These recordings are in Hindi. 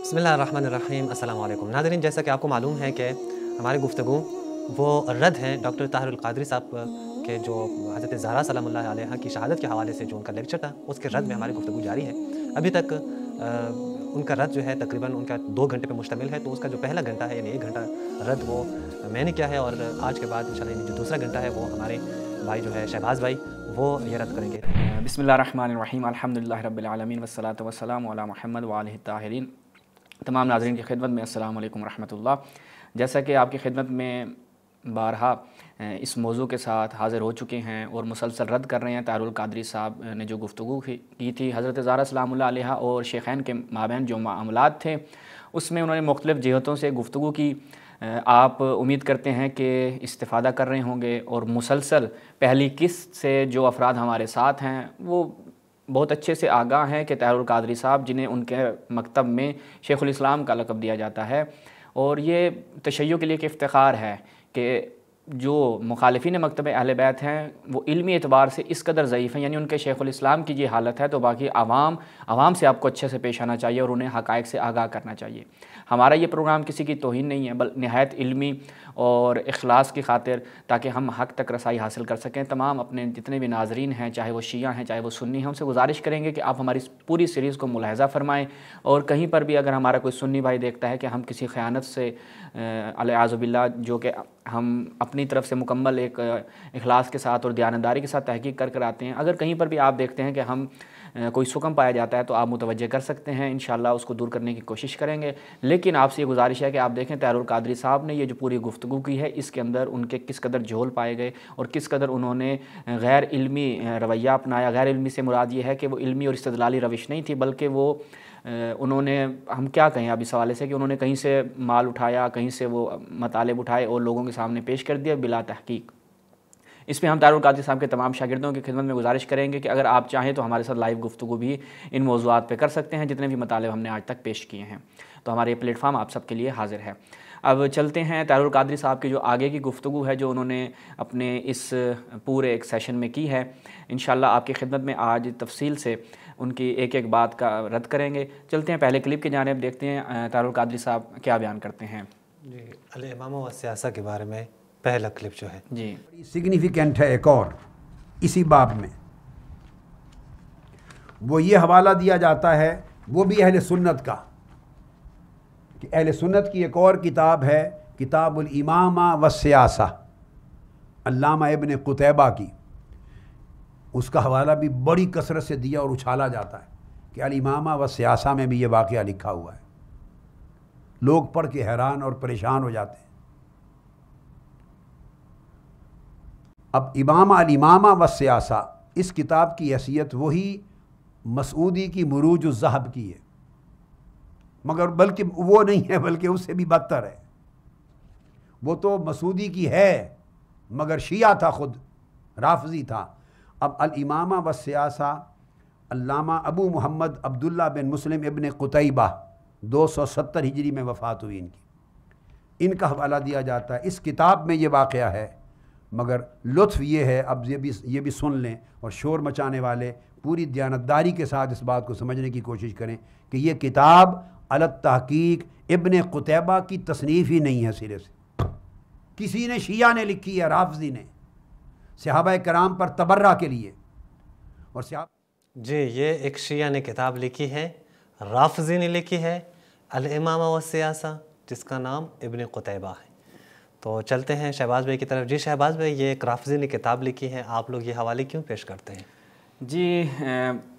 बिस्मिल्लाहिर्रहमानिर्रहीम अस्सलाम वालेकुम नाज़रीन, जैसा कि आपको मालूम है कि हमारी गुफ्तगू वो रद्द है डॉक्टर ताहिरुल क़ादरी साहब के जो हज़रत ज़हरा सलामुल्लाह अलैहा की शहादत के हवाले से जो उनका लेक्चर था, उसके रद्द में हमारी गुफ्तगू जारी है। अभी तक उनका रद्द जो है तकरीबन उनका 2 घंटे पे मुश्तमिल है। तो उसका जो पहला घंटा है यानी 1 घंटा रद्द वो मैंने किया है, और आज के बाद इंशाअल्लाह जो दूसरा घंटा है वो हमारे भाई जो है शहबाज़ भाई वो ये रद्द करेंगे। बिस्मिल्लाहिर्रहमानिर्रहीम अल्हम्दुलिल्लाहि रब्बिल आलमीन वस्सलातु वस्सलामु अला मुहम्मद व आलिहि ताहिरीन। तमाम नाज़रीन की खिदमत में अस्सलाम वालेकुम रहमतुल्लाह। जैसा कि आपकी खिदमत में बारहा इस मौजू के साथ हाज़िर हो चुके हैं और मुसलसल रद्द कर रहे हैं ताहिरुल क़ादरी साहब ने जो गुफ्तगू की थी हज़रत ज़हरा सलामुल्लाह अलैहा और शेखैन के माबैन जो मामलात थे, उसमें उन्होंने मुख्तलिफ़ जिहतों से गुफ्तगू की। आप उम्मीद करते हैं कि इस्तिफ़ादा कर रहे होंगे और मुसलसल पहली किस्त से जो अफराद हमारे साथ हैं वो बहुत अच्छे से आगाह हैं कि ताहिरुल क़ादरी साहब, जिन्हें उनके मकतब में शेखुल इस्लाम का लक़ब दिया जाता है, और ये तशय्युअ के लिए एक इफ्तिखार है कि जो मुखालिफिन मकतब अहले बैत हैं वो इल्मी एतबार से इस कदर ज़ईफ़ हैं, यानी उनके शेखुल इस्लाम की ये हालत है, तो बाकी आवाम से आपको अच्छे से पेश आना चाहिए और उन्हें हक़ाइक़ से आगाह करना चाहिए। हमारा ये प्रोग्राम किसी की तौहीन नहीं है, बल्कि निहायत इल्मी और इखलास की खातिर, ताकि हम हक़ तक रसाई हासिल कर सकें। तमाम अपने जितने भी नाज़रीन हैं, चाहे वो शिया हैं चाहे वो सुन्नी हैं, उनसे गुजारिश करेंगे कि आप हमारी पूरी सीरीज़ को मुलाहिज़ा फ़रमाएँ, और कहीं पर भी अगर हमारा कोई सुन्नी भाई देखता है कि हम किसी ख़यानत से अलियाज़ुबिल्लाह, जो कि हम अपनी तरफ से मुकम्मल एक इखलास के साथ और दयानतदारी के साथ तहक़ीक़ कर आते हैं, अगर कहीं पर भी आप देखते हैं कि हम कोई सुकम पाया जाता है तो आप मुतवज्जे कर सकते हैं, इंशाअल्लाह उसको दूर करने की कोशिश करेंगे। लेकिन आपसे ये गुजारिश है कि आप देखें ताहिरुल क़ादरी साहब ने ये जो पूरी गुफ्तगू की है, इसके अंदर उनके किस कदर झोल पाए गए और किस कदर उन्होंने गैर इल्मी रवैया अपनाया। गैर इल्मी से मुराद ये है कि वो इल्मी और इस्तदलाली रविश नहीं थी, बल्कि वो उन्होंने, हम क्या कहें अब इस हवाले से, कि उन्होंने कहीं से माल उठाया, कहीं से वो मतालिब उठाए और लोगों के सामने पेश कर दिया बिला तहक़ीक़। इस पर हम ताहिरुल क़ादरी साहब के तमाम शागिर्दों की खिदमत में गुजारिश करेंगे कि अगर आप चाहें तो हमारे साथ लाइव गुफ्तगू भी इन मौज़ूआत पे कर सकते हैं, जितने भी मतालिब हमने आज तक पेश किए हैं। तो हमारे ये प्लेटफार्म आप सबके लिए हाजिर है। अब चलते हैं ताहिरुल क़ादरी साहब की जो आगे की गुफ्तगू है, जो उन्होंने अपने इस पूरे एक सेशन में की है। इंशाअल्लाह आपकी खिदमत में आज तफसील से उनकी एक एक बात का रद्द करेंगे। चलते हैं पहले क्लिप की जानिब, देखते हैं ताहिरुल क़ादरी साहब क्या बयान करते हैं। जी, अल-इमाम व सियासा के बारे में पहला क्लिप जो है जी सिग्निफिकेंट है। एक और इसी बाब में वो ये हवाला दिया जाता है, वो भी अहले सुन्नत का, कि अहले सुन्नत की एक और किताब है किताबुल इमामा व सियासा, अल्लामा इब्न कुतैबा की। उसका हवाला भी बड़ी कसरत से दिया और उछाला जाता है कि अल इमामा व सियासा में भी ये वाक़या लिखा हुआ है। लोग पढ़ के हैरान और परेशान हो जाते हैं। अब इमामा अल इमामा व सियासा, इस किताब की हैसियत वही मसूदी की मुरूज ज़हब की है, मगर बल्कि वो नहीं है, बल्कि उससे भी बदतर है। वो तो मसूदी की है मगर शिया था, खुद राफजी था। अब अल इमामा व सियासा, अल्लामा अबू मोहम्मद अब्दुल्ला बिन मुस्लिम इब्न कुतैबा 270 हिजरी में वफ़ात हुई इनकी। इनका हवाला दिया जाता है। इस किताब में ये वाक़या है, मगर लुत्फ़ ये है, अब ये भी सुन लें और शोर मचाने वाले पूरी दयानतदारी के साथ इस बात को समझने की कोशिश करें कि ये किताब अलत तहक़ीक़ इब्न कुतैबा की तसनीफ़ ही नहीं है, सिरे से किसी ने, शिया ने लिखी है, राफजी ने, सहाबा कराम पर तबर्रा के लिए। और जी, ये एक शिया ने किताब लिखी है, राफजी ने लिखी है, अल-इमामा व सियासा, जिसका नाम इब्न कुतैबा है। तो चलते हैं शहबाज़ भाई की तरफ। जी शहबाज़ भाई, ये एक राफजी ने किताब लिखी है, आप लोग ये हवाले क्यों पेश करते हैं? जी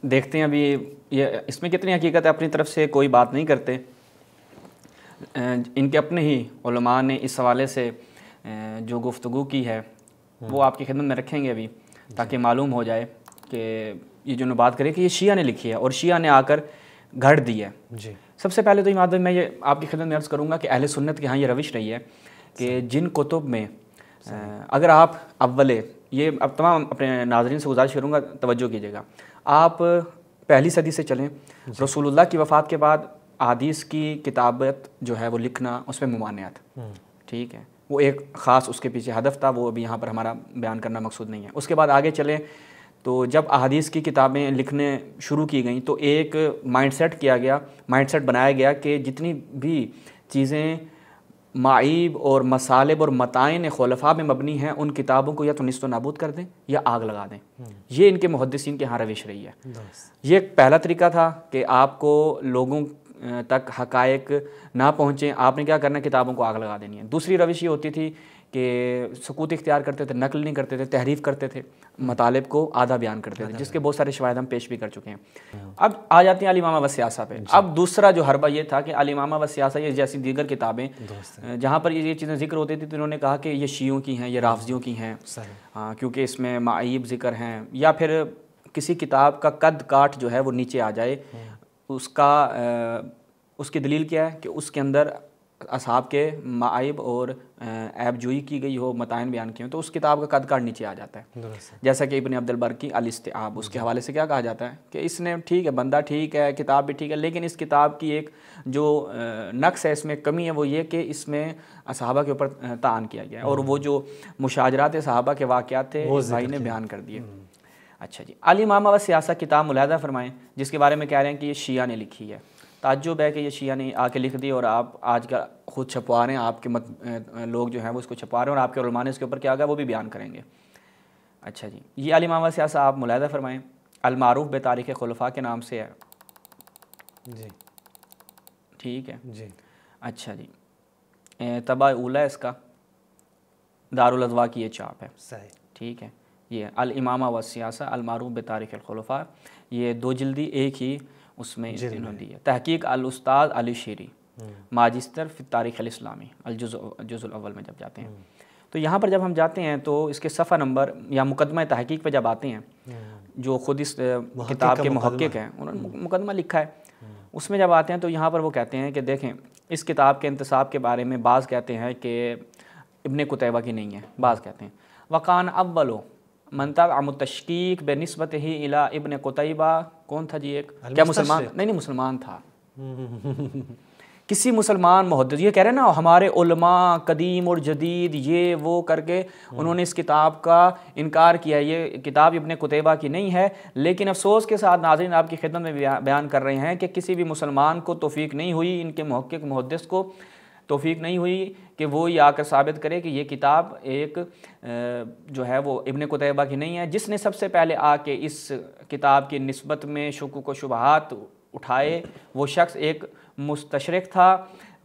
देखते हैं अभी ये इसमें कितनी हकीकत है। अपनी तरफ से कोई बात नहीं करते, इनके अपने ही उलमा ने इस हवाले से जो गुफ्तगू की है वो आपकी खिदमत में रखेंगे अभी, ताकि मालूम हो जाए कि ये जो बात करें कि ये शिया ने लिखी है और शिया ने आकर घड़ दी है। जी, सबसे पहले तो इमाद मैं ये आपकी खिदमत में अर्ज़ करूँगा कि अहले सुन्नत के यहाँ ये रविश रही है कि जिन कुतुब में अगर आप अव्वले, ये अब तमाम अपने नाज़रीन से गुजारिश करूँगा तवज्जो कीजिएगा, आप पहली सदी से चलें, रसूलुल्लाह की वफ़ात के बाद अहादीस की किताबत जो है वो लिखना, उस पर मुमानियत, ठीक है, वो एक ख़ास उसके पीछे हदफ था, वो अभी यहाँ पर हमारा बयान करना मकसूद नहीं है। उसके बाद आगे चलें तो जब अहादीस की किताबें लिखने शुरू की गई तो एक माइंडसेट बनाया गया कि जितनी भी चीज़ें माईब और मसालिब और मताइन खुलफा में मबनी हैं उन किताबों को या तो निस्त नाबूद कर दें या आग लगा दें। ये इनके मुहद्दिसीन के यहाँ रविश रही है। ये एक पहला तरीका था कि आपको लोगों तक हकायक ना पहुँचें, आपने क्या करना है, किताबों को आग लगा देनी है। दूसरी रविश ये होती थी कि सुकूत इख्तियार करते थे, नकल नहीं करते थे, तहरीफ करते थे, मतालिब को आधा बयान करते थे, जिसके बहुत सारे शवाहिद हम पेश भी कर चुके हैं। अब आ जाते हैं अल-इमामा व सियासा पे। अब दूसरा जो हरबा ये था कि अल-इमामा व सियासा ये जैसी दीगर किताबें जहाँ पर ये चीज़ें जिक्र होती थी तो उन्होंने कहा कि ये शियों की हैं, ये राफजियों की हैं, हाँ, क्योंकि इसमें माईब ज़िक्र हैं, या फिर किसी किताब का कद काठ जो है वो नीचे आ जाए, उसकी दलील क्या है कि उसके अंदर असहाब के माइब और ऐबजोई की गई हो, मताइन बयान किए हो, तो उस किताब का कद काट नीचे आ जाता है। जैसा कि इब्न अब्दुल बर की अल-इस्तिआब, उसके हवाले से क्या कहा जाता है कि इसने ठीक है, बंदा ठीक है, किताब भी ठीक है, लेकिन इस किताब की एक जो नक्स है, इसमें कमी है, वो ये कि इसमें असहाबा के ऊपर तान किया गया है और वो जो मुशाजरात सहाबा के वाक़यात थे भाई ने बयान कर दिए। अच्छा जी, अल-इमामा व सियासा किताब मुलाहज़ा फरमाएँ, जिसके बारे में कह रहे हैं कि ये शिया ने लिखी है। ताज्जुब है कि ये शिया ने आके लिख दी और आप आज का खुद छपवा रहे हैं, आपके लोग जो हैं वो इसको छपवा रहे हैं और आपके उलमा ने इसके ऊपर क्या गया वो भी बयान करेंगे। अच्छा जी, ये अल-इमामा सियासा आप मुलाहज़ा फरमाएँ, अल-मारूफ बेतारीख़ खुलफ़ा के नाम से है जी, ठीक है जी। अच्छा जी, तबा उला इसका दारुल अज़वा की ये छाप है, सही, ठीक है। ये अल-इमामा व सियासा अल-मारूफ बेतारीख़ खुलफ़ा, ये 2 जिल्दी एक ही उसमें इन्होंने दी है। तहकीक अल-उस्ताद अली शीरी, माजिस्टर फ़ी तारीख़ अल-इस्लामी, जुज़ुल अव्वल में जब जाते हैं तो यहाँ पर जब हम जाते हैं तो इसके सफ़ा नंबर या मुकदमा तहकीक पे जब आते हैं, जो ख़ुद इस किताब के मुहक्किक हैं उन्होंने मुकदमा लिखा है, उसमें जब आते हैं तो यहाँ पर वो कहते हैं कि देखें इस किताब के इंतसाब के बारे में बाज़ कहते हैं कि इब्न कुतैबा की नहीं है, बाज़ कहते हैं वकान अव्वलो मनतब मुतशकीक बेनिस्बत ही इला इब्न कुतैबा, कौन था जी एक, क्या मुसलमान, नहीं मुसलमान था किसी मुसलमान मुहद्दिस, ये कह रहे हैं ना हमारे उलमा कदीम और जदीद ये वो करके उन्होंने इस किताब का इनकार किया, ये किताब इब्न कुतैबा की नहीं है। लेकिन अफसोस के साथ नाज़रीन आपकी खिदमत में बयान कर रहे हैं कि किसी भी मुसलमान को तौफीक नहीं हुई, इनके मुहक्किक मुहद्दिस को तौफीक नहीं हुई कि वो ये आकर साबित करे कि ये किताब एक जो है वो इब्न कुतैबा की नहीं है। जिसने सबसे पहले आके इस किताब की निस्बत में शुकूक व शुबहात उठाए वो शख्स एक मुस्तशरिक था,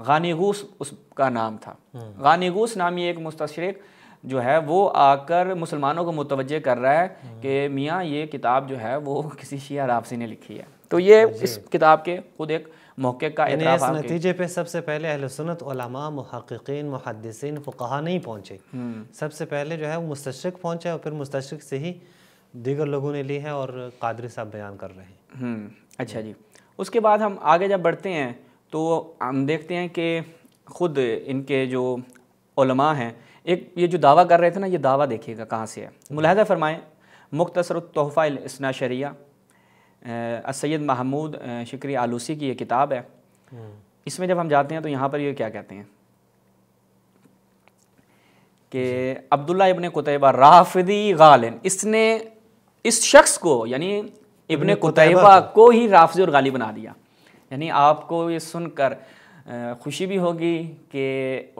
गानीगूस उसका नाम था। गानीगूस नामी एक मुस्तशरिक जो है वो आकर मुसलमानों को मुतवज्जे कर रहा है कि मियाँ ये किताब जो है वो किसी शिया राफसी ने लिखी है। तो ये इस किताब के खुद एक मुहक्किक का एतराफ़ है। नतीजे पे सबसे पहले अहले सुन्नत उलमा मुहक्किकीन मुहद्दिसीन फुक़हा नहीं पहुँचे, सबसे पहले जो है वो मुस्तशरिक पहुँचे और फिर मुस्तशरिक से ही दीगर लोगों ने ली है और कादरी साहब बयान कर रहे हैं। अच्छा जी, उसके बाद हम आगे जब बढ़ते हैं तो हम देखते हैं कि ख़ुद इनके जो उलमा हैं, एक ये जो दावा कर रहे थे ना, ये दावा देखिएगा कहाँ से है। मुलाहज़ा फरमाएँ, मुख्तसर तोहफ़ा इस्ना शरिया सैयद महमूद शिकरी आलूसी की ये किताब है। इसमें जब हम जाते हैं तो यहाँ पर ये क्या कहते हैं कि अब्दुल्ला इब्न कुतैबा राफ़िदी गालिन, इसने इस शख्स को यानी इब्न कुतैबा को ही राफ़िज़ी और गाली बना दिया। यानी आपको ये सुनकर खुशी भी होगी कि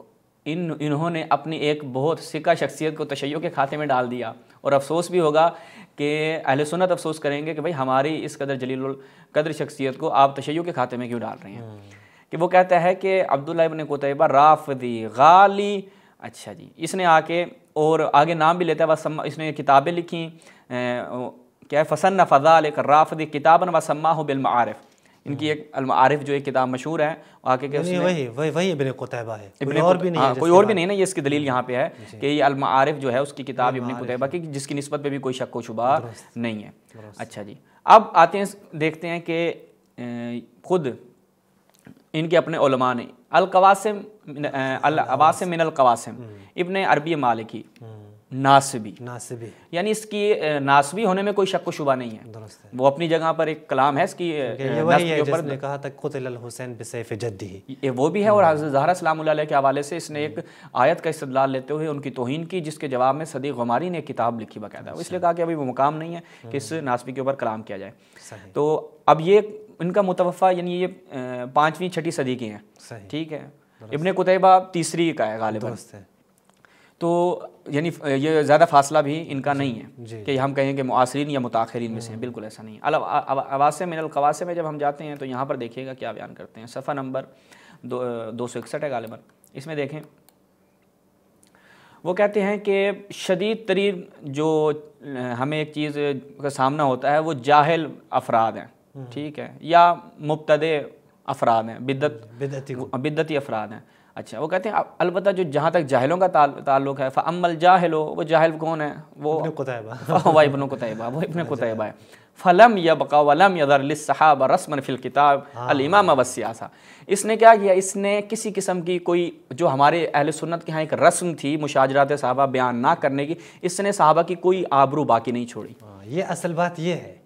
इन्होंने अपनी एक बहुत सिक्का शख्सियत को तशय्युअ के खाते में डाल दिया, और अफसोस भी होगा कि अहले सुन्नत अफसोस करेंगे कि भाई हमारी इस कदर जलीलुल कद्र शख्सियत को आप तशय्युअ के खाते में क्यों डाल रहे हैं। कि वो कहता है कि अब्दुल्ला इब्न कुतैबा राफ़िदी गाली। अच्छा जी, इसने आके और आगे नाम भी लेता है, वह इसने किताबें लिखी क्या है, फ़सन फ़ज़ालिक राफ़िदी किताबन व सम्माहु बिल मआरिफ़, इनकी एक अल-मआरिफ़ जो एक किताब मशहूर है आके के उसमें वही इब्न कुतैबा है, कोई और भी नहीं है, कोई और भी नहीं ना, ये इसकी दलील यहाँ पे है कि ये अल-मआरिफ़ जो है उसकी किताब इब्न कुतैबा की, जिसकी निस्बत पे भी कोई शक व शुबा नहीं है। अच्छा जी, अब आते हैं देखते हैं कि खुद इनके अपने उलमा ने अल-क़वासिम अल-अवासिम मिन अल-क़वासिम इब्न अरबी मालिकी, नासिबी, नासिबी, यानी इसकी नासबी होने में कोई शक व शुबा नहीं है। दुरुस्त है। वो अपनी जगह पर एक कलाम है इसकी ये वही है जिसने कहा था क़ुतिल हुसैन बिसैफ़ जद्दिही, वो भी है। और हज़रत ज़हरा सलामुल्लाह अलैहा के हवाले से इसने एक आयत का इस्तेदलाल लेते हुए उनकी तौहीन की, जिसके जवाब में सदीक़ ग़मारी ने एक किताब लिखी बाकायदा। इसलिए कहा कि अभी वो मुकाम नहीं है कि इस नासबी के ऊपर कलाम किया जाए। तो अब ये इनका मुतवफ़ा यानी ये 5वीं 6ठी सदी के हैं, ठीक है। इब्ने कुतैबा तीसरी का है गालिबन, तो यानी ये ज़्यादा फासला भी इनका नहीं है कि हम कहें कि मुआसरीन या मुताखिरीन में से हैं, बिल्कुल ऐसा नहीं है। अवासे मिनल क़वासे में जब हम जाते हैं तो यहाँ पर देखिएगा क्या बयान करते हैं। सफ़ा नंबर 261 है गालिबन। इसमें देखें वो कहते हैं कि शदीद तरीन जो हमें एक चीज़ का सामना होता है वो जाहिल अफराद हैं, ठीक है, या मुब्तदे अफराद हैं, बिद्दती अफराद हैं। अच्छा, वो कहते हैं अलबत्ता जो जहाँ तक जाहिलों का ताल्लुक है, फ़अम्मल जाहिलो, वो जाहिल कौन है, वो इब्न कुतैबा है। फ़लम यबक़ा वलम यज़र लिस्सहाबा रस्मन फ़िल किताब अल इमामा वस्सियासा। इसने क्या किया, इसने किसी किस्म की कोई जो हमारे अहले सुन्नत के यहाँ एक रस्म थी मुशाजरात सहाबा बयान ना करने की, इसने सहाबा की कोई आबरू बाकी नहीं छोड़ी। ये असल बात ये है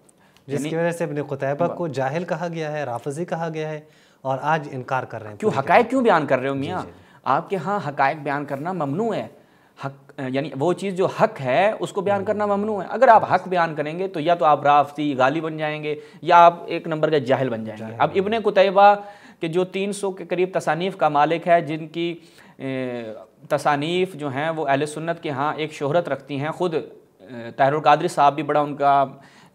जिसकी वजह से इब्न कुतैबा को जाहिल कहा गया है, राफ़िज़ी कहा गया है, और आज इनकार कर रहे हैं। क्यों हक़ाइक़ क्यों बयान कर रहे हो मियाँ? आपके यहाँ हक़ाइक़ बयान करना ममनू है। हक यानी वो चीज़ जो हक है उसको बयान करना ममनू है। अगर आप हक बयान करेंगे तो या तो आप राफ़िज़ी गाली बन जाएंगे या आप एक नंबर का जाहिल बन जाएंगे। अब इब्ने कुतैबा के जो 300 के करीब तसानीफ़ का मालिक है, जिनकी तसानीफ़ जो हैं वो अहले सुन्नत के यहाँ एक शोहरत रखती हैं। ख़ुद ताहिरुल क़ादरी साहब भी बड़ा उनका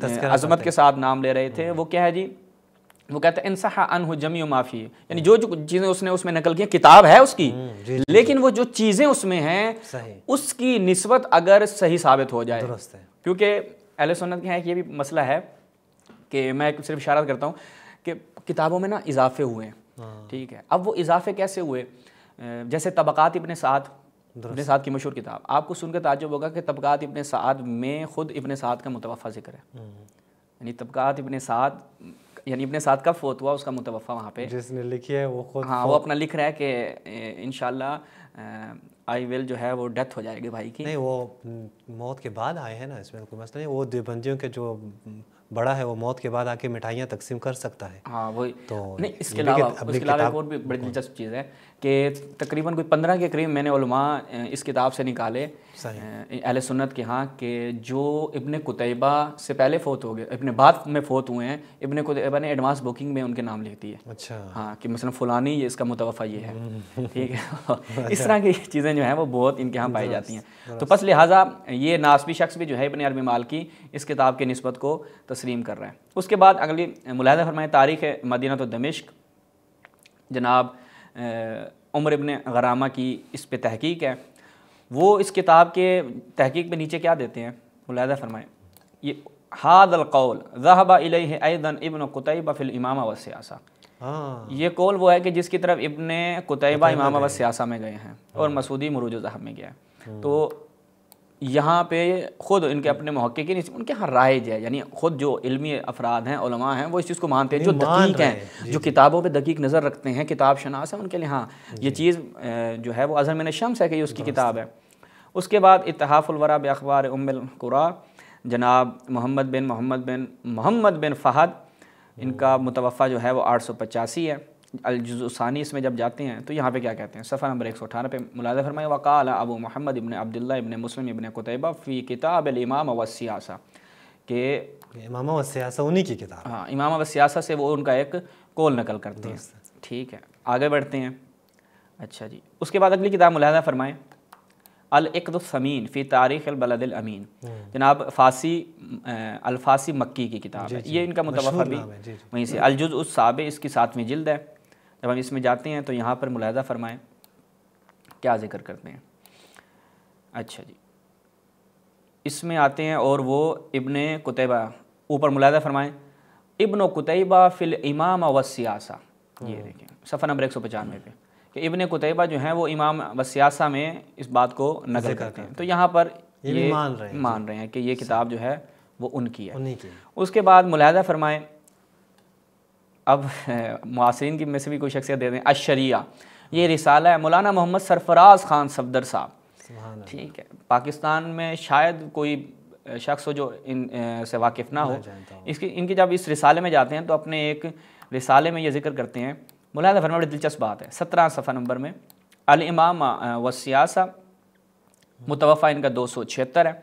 अज़मत के साथ नाम ले रहे थे। वो क्या है जी, वो कहते हैं इंसहा अनहु जमी माफ़ी, यानी जो जो चीज़ें उसने उसमें नकल की, किताब है उसकी, लेकिन वो जो चीज़ें उसमें हैं उसकी निस्बत अगर सही साबित हो जाए, क्योंकि अहले सुन्नत के यहाँ ये भी मसला है कि मैं सिर्फ इशारा करता हूँ कि किताबों में ना इजाफे हुए हैं, ठीक है। अब वो इजाफे कैसे हुए, जैसे तबक़ात इब्ने साद की मशहूर किताब, आपको सुनकर ताज्जुब होगा कि तबक़ात इब्ने साद में ख़ुद इब्ने साद का मुतवफ़ा ज़िक्र है। यानी तबक़ात इब्ने साद, यानी इब्ने साद कब फोत हुआ उसका मुतवफ़ा वहाँ पे जिसने लिखी है वो खुद, हाँ, वो अपना लिख रहा है कि इंशाल्लाह आई विल जो है वो डेथ हो जाएगी भाई की। नहीं, वो मौत के बाद आए हैं ना, इसमें कोई मसला नहीं। वो देवबंदियों के जो बड़ा है वो मौत के बाद आके मिठाइयाँ तकसीम कर सकता है। हाँ वही तो नहीं, इसके अलावा एक और भी बड़ी दिलचस्प चीज़ है कि तकरीबन कोई 15 के करीब मैंने उलमा इस किताब से निकाले अहले सुन्नत के यहाँ के जो इब्ने कुतैबा से पहले फ़ौत हो गए, इब्ने बाद में फ़ौत हुए हैं। इब्ने कुतैबा ने एडवांस बुकिंग में उनके नाम लिख दिए। अच्छा, हाँ, कि मसलन फ़लानी ये इसका मुतवफ़ा ये है, ठीक है। इस तरह की चीज़ें जो हैं वो बहुत इनके यहाँ पाई जाती हैं। तो बस लिहाजा ये नासबी शख्स भी जो है इब्ने अरबी मालिकी इस किताब के निस्बत को तस्लीम कर रहा है। उसके बाद अगली मुलाहिज़ा फरमाएं, तारीख़ मदीना तो दमिश्क, जनाब उमर इब्ने गरामा की इस पे तहकीक है। वो इस किताब के तहकीक पे नीचे क्या देते हैं, मुलाहिज़ा फरमाएं, ये हादल कौल ज़हबा इलैहि ऐदन इब्न कुतैबा फिल इमामा व सियासा। ये कौल वो है कि जिसकी तरफ इब्ने कुतैबा इमामा व सियासा में गए हैं और मसूदी मुरूज ज़हब में गया है। तो यहाँ पे ख़ुद इनके अपने मुहक्किकीन उनके यहाँ राइज है, यानी ख़ुद जो इल्मी अफराद हैं, उलमा हैं, वो इस चीज़ को मानते हैं, जो दकीक हैं, जो किताबों पे दकीक नज़र रखते हैं, किताब शनास है, उनके लिए हाँ ये चीज़ जो है वो अज़हर मिन शम्स है कि ये उसकी किताब है। उसके बाद इत्तिहाफुल वरा बि अख़बार उम्मुल क़ुरा, जनाब मोहम्मद बिन फ़हद, इनका मुतवफ़ा जो है वो 885 है। अल-जुज़्सानी इसमें जब जाते हैं तो यहाँ पे क्या कहते हैं, सफ़ा नंबर 118 पे मुलाहिज़ा फरमाएं, वक़ाल अबू मोहम्मद इब्न अब्दुल्लाह इब्न मुस्लिम इब्न कुतैबा फ़ी किताब अल-इमामा व सियासा, के इमामा व सियासा उन्हीं की किताब। हाँ, इमामा व सियासा से वो उनका एक कौल नकल करते हैं। ठीक है, आगे बढ़ते हैं। अच्छा जी, उसके बाद अगली किताब मुलाहिज़ा फरमाएं, अल-इक़्दुस्समीन फ़ी तारीख़ अल-बलद अल-अमीन, जनाब अल-फ़ासी मक्की की किताब है। ये इनका मुतवफ़ा भी वहीं से। अल-जुज़्उस-साबि इसकी 7वीं जिल्द है। जब हम इसमें जाते हैं तो यहाँ पर मुलाहिज़ा फरमाएं क्या ज़िक्र करते हैं। अच्छा जी, इसमें आते हैं और वो इब्ने कुतैबा, ऊपर मुलाहिज़ा फरमाएं इब्न कुतैबा फ़िल इमामा व सियासा, ये देखें सफ़ा नंबर 195 पे, कि इब्ने कुतैबा जो हैं वो इमाम व सियासा में इस बात को नकल करते हैं। तो यहाँ पर ये मान रहे हैं कि ये किताब जो है वो उनकी है। उसके बाद मुलाहिज़ा फरमाएं, अब मुआसिरीन की में से भी कोई शख्सियत दे दें, अश-शरिया, ये रिसाला है मौलाना मोहम्मद सरफराज खान सफदर साहब, सुभान अल्लाह। ठीक है, पाकिस्तान में शायद कोई शख्स हो जो इन से वाकिफ़ ना हो। जानता हूँ। इनकी जब इस रिसाले में जाते हैं तो अपने एक रिसाले में ये जिक्र करते हैं, मुलाहिज़ा फरमाएं, बड़ी दिलचस्प बात है। 17 सफ़ा नंबर में अल इमाम व सियासा, मुतवफ़ा इनका 276 है।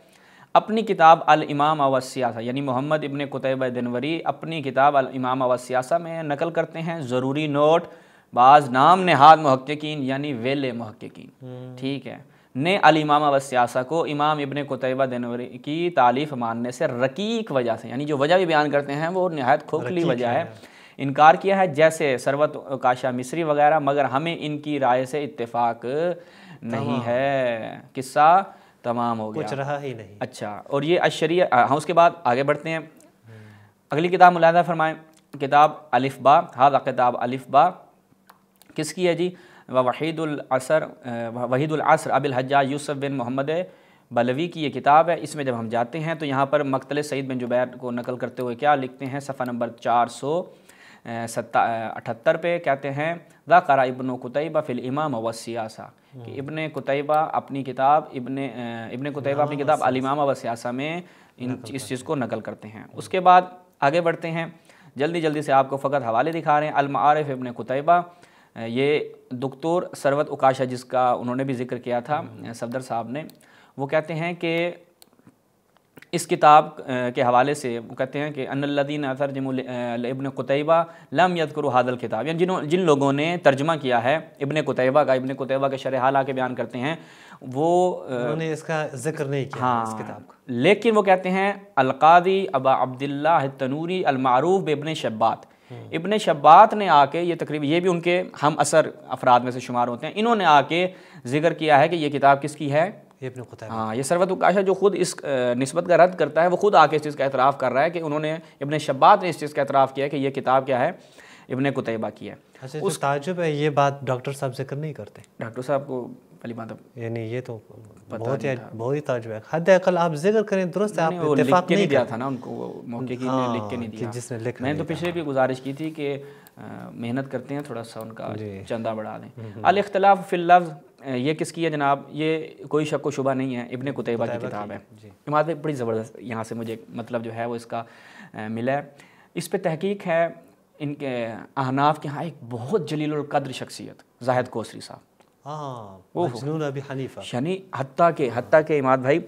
अपनी किताब अल इमाम व सियासा यानी मोहम्मद इब्ने कुतैबा दिनवरी अपनी किताब अल इमाम व सियासा में नकल करते हैं ज़रूरी नोट बाज़ नाम नहाद मुहक्किकीन यानी वेले मुहक्किकीन, ठीक है, ने अल इमाम व सियासा को इमाम इब्ने कुतैबा दिनवरी की तालीफ़ मानने से रकीक वजह से, यानी जो वजह भी बयान करते हैं वो नहायत खोखली वजह है, इनकार किया है, जैसे सरवत काशा मिस्री वगैरह, मगर हमें इनकी राय से इत्तेफाक नहीं है। किस्सा तमाम हो गया, कुछ रहा ही नहीं। अच्छा, और ये अशरिया, हाँ, उसके बाद आगे बढ़ते हैं। अगली किताब मुलाहिज़ा फरमाएं, किताब अलिफ़बा, हाज़ा किताब अलिफ़बा किसकी है जी? वहीदुल असर अबिल हज्जाज यूसुफ बिन मोहम्मद बलवी की ये किताब है। इसमें जब हम जाते हैं तो यहाँ पर मक़तल सईद बिन जुबैर को नकल करते हुए क्या लिखते हैं, सफ़ा नंबर 478 पे कहते हैं, ज़करा इब्न कुतैबा फ़िल इमाम व सियासा, कि इब्ने कुतैबा अपनी किताब इब्ने कुतैबा अपनी किताब अल इमाम व सियासा में इस चीज़ को नकल करते हैं। उसके बाद आगे बढ़ते हैं, जल्दी जल्दी से आपको फ़कत हवाले दिखा रहे हैं। अल मारिफ़ इब्ने कुतैबा, ये दुक्तोर सरवत उकाशा जिसका उन्होंने भी जिक्र किया था सफदर साहब ने, वो कहते हैं कि इस किताब के हवाले से वो कहते हैं कि अन्नल्लज़ीन तर्जमुल इब्न कुतैबा लम यज़कुरु हाज़ल किताब, यानी जिन लोगों ने तर्जमा किया है इब्न कुतैबा का, इब्न कुतैबा के शरह हाल आके बयान करते हैं, वो उन्होंने इसका जिक्र नहीं किया। हाँ, इस किताब का। लेकिन वो कहते हैं अल-क़ाज़ी अबा अब्दुल्लाह तनूरी अल-मारूफ़ बिब्न शब्बात, इब्न शब्बात ने आके, ये तकरीबन ये भी उनके हम असर अफराद में से शुमार होते हैं, इन्होंने आके जिक्र किया है कि ये किताब किसकी है, इब्न कुतैबा। हाँ, ये सरवत उकाशा जो खुद इस निस्बत का रद्द करता है, वो खुद आके इस चीज़ का एतराफ़ कर रहा है कि उन्होंने, इब्न शब्बात ने इस चीज़ का एतराफ़ किया है कि ये किताब क्या है, इब्न कुतैबा की है। अच्छा, उस ताजुब है, ये बात डॉक्टर साहब जिक्र नहीं करते। डॉक्टर साहब को पहली बात यानी ये तो बहुत ही ताजुब है। हद अकल आप जिक्र करें, दुरुस्त है, आप इत्तेफाक नहीं दिया था ना उनको, वो मौके की ने लिख के नहीं दिया, जिसने लिख, मैंने तो पिछले भी गुजारिश की थी कि मेहनत करते हैं, थोड़ा सा उनका चंदा बढ़ा दें। अल इख्तिलाफ फिल लफ्ज़, ये किसकी है जनाब? ये कोई शक व शुबा नहीं है, इब्न कुतैबा की किताब है। इमाद भाई बड़ी ज़बरदस्त यहाँ से मुझे मतलब जो है वो इसका मिला है। इस पर तहकीक है इनके अहनाफ के यहाँ एक बहुत जलीलुल कद्र शख्सियत ज़ाहिद कोसरी साहब, मजनून अबी हनीफा, यानी हत्ता के इमाद भाई,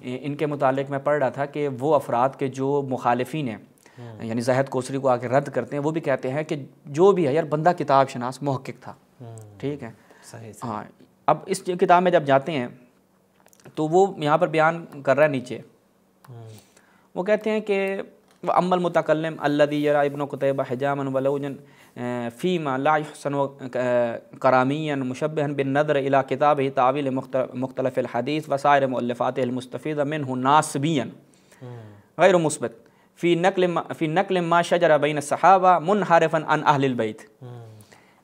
इनके मुतालिक मैं पढ़ रहा था कि वो अफराद के जो मुखालिफिन हैं, यानी ज़ाहिद कोसरी को आके रद्द करते हैं, वो भी कहते हैं कि जो भी है यार बंदा किताब शनास मुहक्किक था, ठीक है, सही। हाँ। अब इस किताब में जब जाते हैं तो वो यहाँ पर बयान कर रहा है नीचे, वो कहते हैं कि अम्मल मुतकल्लिम अल्लज़ी यरा इब्न कुतैबा हिजामन वलौजन फ़ीमा ला युहसनु करामियन मुशब्बहन बिन नज़र इला किताबिही तावील मुख्तलिफ़िल हदीस व साइर मुअल्लिफ़ातिहिल मुस्तफ़ीज़ा मिन्हु नासबियन गैर मुस्बत फ़ी नक़्ल मा शजरा बैन सहाबा मुनहरिफ़न अन अहलिल बैत,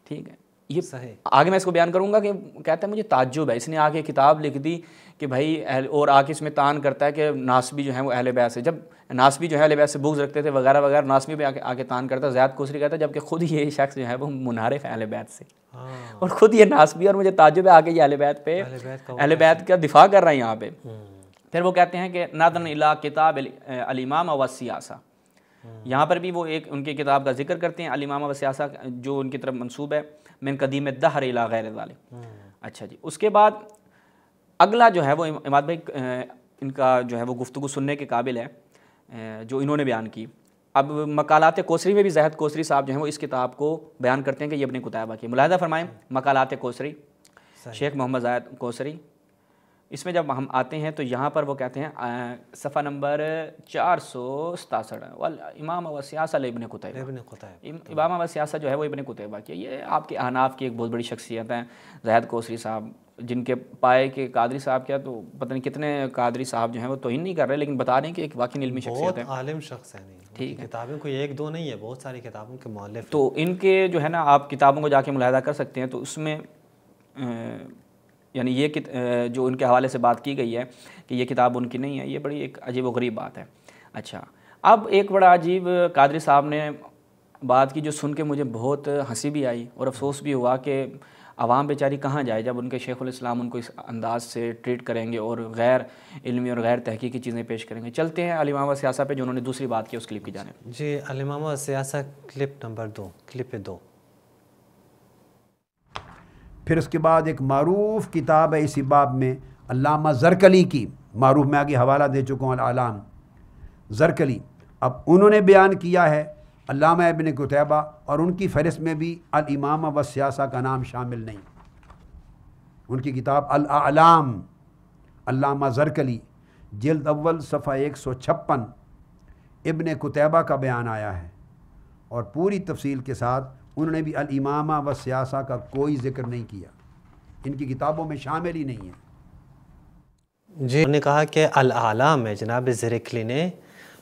ठीक है। ये सही, आगे मैं इसको बयान करूँगा कि कहता है मुझे ताज्जुब है, इसने आगे किताब लिख दी कि भाई और आके इसमें तान करता है कि नासबी जो है वो अहले बैत से, जब नासबी जो है अहले बैत से बुग़्ज़ रखते थे वगैरह वगैरह, नासबी पे आके तान करता है, ज़ाहिद कोसरी कहता है, जबकि खुद ये शख्स जो है वो मुनहरिफ है अहले बैत से, और ख़ुद ये नासबी, और मुझे ताज्जुब है आके ये अहले बैत पे, अहले बैत का दिफा कर रहा है यहाँ पे। फिर वो कहते हैं कि नादन इला किताब अल इमाम व सियासा, यहाँ पर भी वो एक उनकी किताब का जिक्र करते हैं, अल इमाम व सियासा, जो उनकी तरफ मंसूब है, मिन कदीम दहर इला गैर ज़ालिक। अच्छा जी, उसके बाद अगला जो है वो इमाद भाई इनका जो है वो गुफ्तगू सुनने के काबिल है जो इन्होंने बयान की। अब मकालात कोसरी में भी ज़ाहिद कोसरी साहब जो हैं वो इस किताब को बयान करते हैं कि ये इब्न कुतैबा की। मुलाहिज़ा फरमाएं, मकालात कोसरी, शेख मोहम्मद ज़ाहिद कोसरी, इसमें जब हम आते हैं तो यहाँ पर वो कहते हैं सफ़ा नंबर 467, वल इमाम व सियासा इब्न कुतैबा, इमाम व सियासा जो है वो इब्न कुतैबा की। ये आपके अहनाफ की एक बहुत बड़ी शख्सियत हैं ज़ाहिद कोसरी साहब, जिनके पाए के कादरी साहब क्या, तो पता नहीं कितने कादरी साहब जो हैं वो तौहीन नहीं कर रहे, लेकिन बता रहे हैं कि एक वाकई इल्मी शख्सियत है, आलिम शख्स है। ठीक है, किताबें कोई एक दो नहीं है, बहुत सारी किताबों के मुअल्लिफ। तो इनके जो है ना आप किताबों को जाके मुलाहिज़ा कर सकते हैं, तो उसमें यानी ये जो उनके हवाले से बात की गई है कि ये किताब उनकी नहीं है, ये बड़ी एक अजीब व गरीब बात है। अच्छा, अब एक बड़ा अजीब कादरी साहब ने बात की जो सुन के मुझे बहुत हंसी भी आई और अफसोस भी हुआ कि आवाम बेचारी कहाँ जाए जब उनके शेखुल इस्लाम उनको इस अंदाज से ट्रीट करेंगे और गैर इल्मी और गैर तहकीकी चीज़ें पेश करेंगे। चलते हैं अल इमाम व सियासा पे, जो उन्होंने दूसरी बात की उस क्लिप की जानिब। जी, अल इमाम व सियासा क्लिप नंबर 2, क्लिप 2। फिर उसके बाद एक मारूफ किताब है इसी बाब में, अल्लामा ज़रकली की, मारूफ में आगे हवाला दे चुका हूँ, आलाम ज़रकली। अब उन्होंने बयान किया है अल्लामा इब्न कुतैबा, और उनकी फ़हरिस्त में भी अल इमाम व सियासा का नाम शामिल नहीं। उनकी किताब अल आलाम, अल्लामा ज़रकली, जिल्द अव्वल सफ़ा 156, इब्न कुतैबा का बयान आया है, और पूरी तफसील के साथ उन्होंने भी अल इमामा व सियासा का कोई ज़िक्र नहीं किया, इनकी किताबों में शामिल ही नहीं है। जी, उन्होंने कहा कि अल आलाम में जनाब ज़रकली ने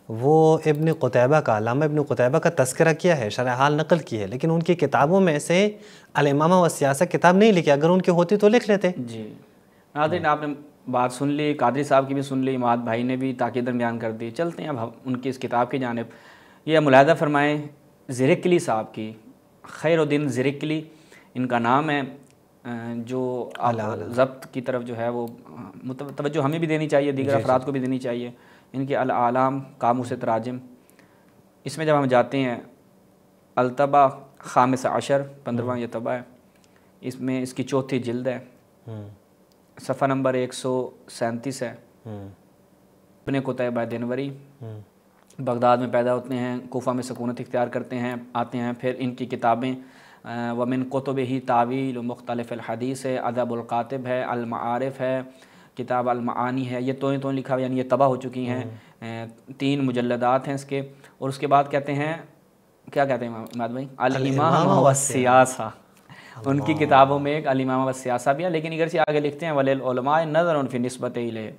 वो इब्न कुतैबा का, अल्लामा इब्न कुतैबा का तज़किरा किया है, शरह हाल नकल की है, लेकिन उनकी किताबों में से अल इमामा व सियासा किताब नहीं लिखी। अगर उनकी होती तो लिख लेते। जी नाज़रीन, आपने बात सुन ली, कादरी साहब की भी सुन ली, इमाद भाई ने भी ताक़ीदन बयान कर दी। चलते हैं अब उनकी इस किताब की जानिब। ये मुलाहिज़ा फरमाएँ ज़रकली साहब की, खैरुद्दीन ज़रकली इनका नाम है, जो ज़ब्त की तरफ जो है वो तवज्जो हमें भी देनी चाहिए, दीगर अफराद को भी देनी चाहिए। इनके अल आलाम कामूस तराजिम, इसमें जब हम जाते हैं अलतबा खामिस अशर 15वां ये तबा है, इसमें इसकी चौथी जिल्द है, सफ़ा नंबर 137 है। इब्न कुतैबा दिनवरी बगदाद में पैदा होते हैं, कोफा में सकूनत इख्तियार करते हैं, आते हैं। फिर इनकी किताबें वमिन कुतुब ही तावील मुख्तलिफ़ हदीस है, अदबुल कातिब है, अल मारिफ है, किताब अल मानी है। ये तो लिखा हुआ, यानी ये तबाह हो चुकी हैं। 3 मुजल्लदात हैं इसके। और उसके बाद कहते हैं, क्या कहते हैं इमाद भाई, अल इमाम व सियासा। उनकी किताबों में एक अल इमाम व सियासा भी है, लेकिन इधर से आगे लिखते हैं वलिल उलमा नज़र फ़ी निस्बत इलैह,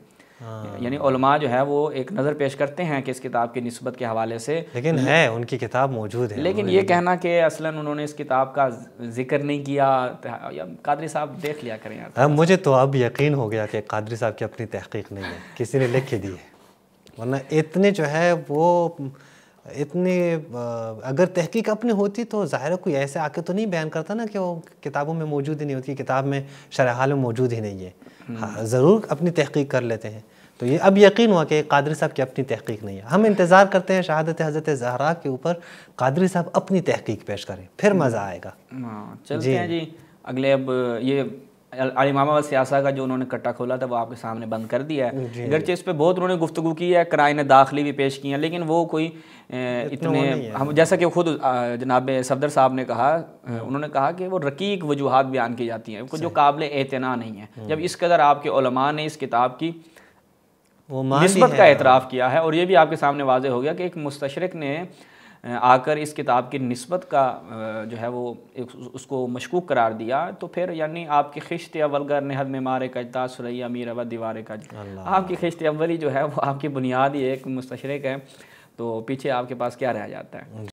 यानी उलमा जो है वो एक नज़र पेश करते हैं कि इस किताब की निस्बत के हवाले से, लेकिन है उनकी किताब मौजूद है। लेकिन ये कहना कि असलन उन्होंने इस किताब का जिक्र नहीं किया, या कादरी साहब देख लिया करें यार। मुझे तो अब यकीन हो गया कि कादरी साहब की अपनी तहकीक नहीं है, किसी ने लिख के दी है, वरना इतने जो है वो इतनी अगर तहकीक अपनी होती तो ज़ाहिर कोई ऐसे आके तो नहीं बयान करता ना कि वो किताबों में मौजूद ही नहीं होती, किताब में शरह हाल में मौजूद ही नहीं है। हाँ, ज़रूर अपनी तहकीक कर लेते हैं। तो ये अब यकीन हुआ कि कादरी साहब की अपनी तहकीक नहीं है। हम इंतज़ार करते हैं शहादत हज़रत ज़हरा के ऊपर कादरी साहब अपनी तहकीक पेश करें, फिर मज़ा आएगा। चलते हैं जी अगले। अब ये अल इमामा व सियासा का जो उन्होंने कट्टा खोला था वो आपके सामने बंद कर दिया है। अगरचे इस पर बहुत उन्होंने गुफ्तगू की है, कराइन दाखिली भी पेश की हैं, लेकिन वो कोई इतने हम जैसा कि खुद जनाब सफदर साहब ने कहा, उन्होंने कहा कि वो रकीक वजूहात बयान की जाती हैं जो काबिल एतना नहीं है। जब इस कदर आपके उलमा ने इस किताब की वो निस्बत का एतराफ़ किया है, और ये भी आपके सामने वाज़े हो गया कि एक मुस्तशरिक ने आकर इस किताब की निस्बत का जो है वो उसको मशकूक करार दिया, तो फिर यानी आपकी खिश्त अव्वलगर नेहद में मारे कजता सुरैया अमीर अवद दीवार कज, आपकी खिश्त अव्वली जो है वो आपकी बुनियाद ही एक मुस्तशरिक है, तो पीछे आपके पास क्या रह जाता है।